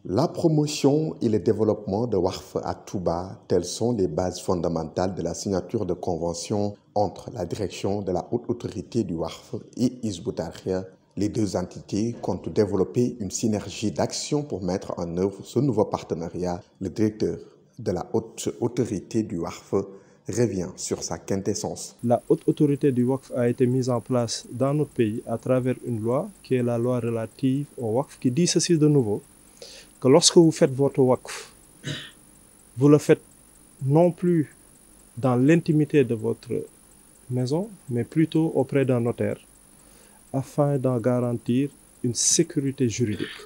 La promotion et le développement de Waqf à Touba, telles sont les bases fondamentales de la signature de convention entre la direction de la haute autorité du Waqf et Hizb ut-Tarqiyyah. Les deux entités comptent développer une synergie d'action pour mettre en œuvre ce nouveau partenariat. Le directeur de la haute autorité du Waqf revient sur sa quintessence. La haute autorité du Waqf a été mise en place dans notre pays à travers une loi qui est la loi relative au Waqf qui dit ceci de nouveau, que lorsque vous faites votre Waqf, vous le faites non plus dans l'intimité de votre maison, mais plutôt auprès d'un notaire, afin d'en garantir une sécurité juridique.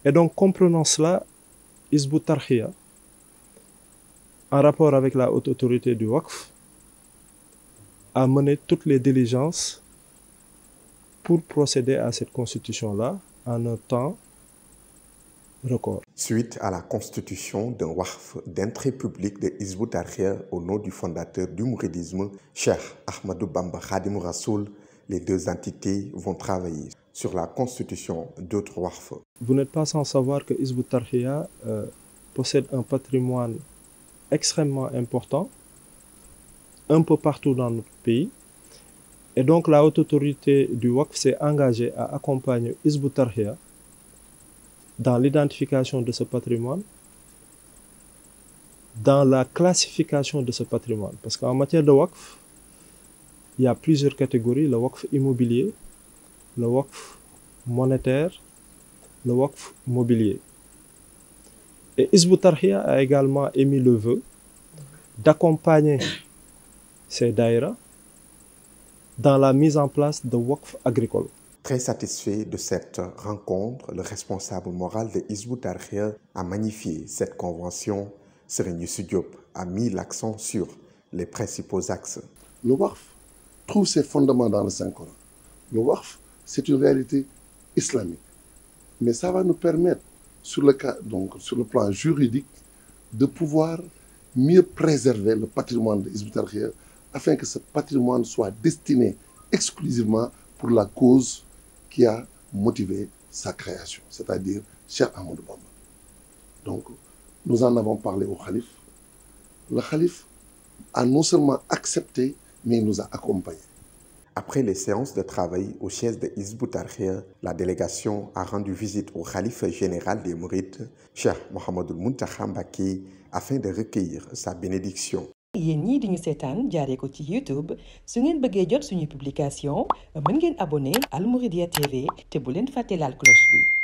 Et donc, comprenant cela, Hizb ut-Tarqiyyah, en rapport avec la haute autorité du Waqf, a mené toutes les diligences pour procéder à cette constitution-là en un temps record. Suite à la constitution d'un Waqf d'intérêt public de Hizb ut-Tarqiyyah au nom du fondateur du mouridisme, Cheikh Ahmadou Bamba Khadimou Rassoul, les deux entités vont travailler sur la constitution d'autres Waqf. Vous n'êtes pas sans savoir que Hizb ut-Tarqiyyah possède un patrimoine extrêmement important un peu partout dans notre pays. Et donc la haute autorité du Waqf s'est engagée à accompagner Hizb ut-Tarqiyyah dans l'identification de ce patrimoine, dans la classification de ce patrimoine. Parce qu'en matière de Waqf, il y a plusieurs catégories: le Waqf immobilier, le Waqf monétaire, le Waqf mobilier. Et Hizb ut-Tarqiyyah a également émis le vœu d'accompagner ces daïras dans la mise en place de Waqf agricole. Très satisfait de cette rencontre, le responsable moral de Hizb ut-Tarqiyyah a magnifié cette convention. Serigne Youssou Diop a mis l'accent sur les principaux axes. Le Waqf trouve ses fondements dans le Saint-Coran. Le Waqf, c'est une réalité islamique. Mais ça va nous permettre, sur le plan juridique, de pouvoir mieux préserver le patrimoine de Hizb ut-Tarqiyyah afin que ce patrimoine soit destiné exclusivement pour la cause qui a motivé sa création, c'est-à-dire Cheikh Ahmadou Bamba. Donc, nous en avons parlé au Khalif. Le Khalif a non seulement accepté, mais il nous a accompagnés. Après les séances de travail au siège de Hizb ut-Tarqiyyah, la délégation a rendu visite au Khalife général des Mourides, Cheikh Mouhamadoul Mountakha Mbacké, afin de recueillir sa bénédiction. yéen ñii di ñu seetaan jaaree ko ci YouTube su ngeen bëggee jot suñu publication mën ngeen abonné Al Mouridiyyah TV te bu leen fàtte laal cloche bi.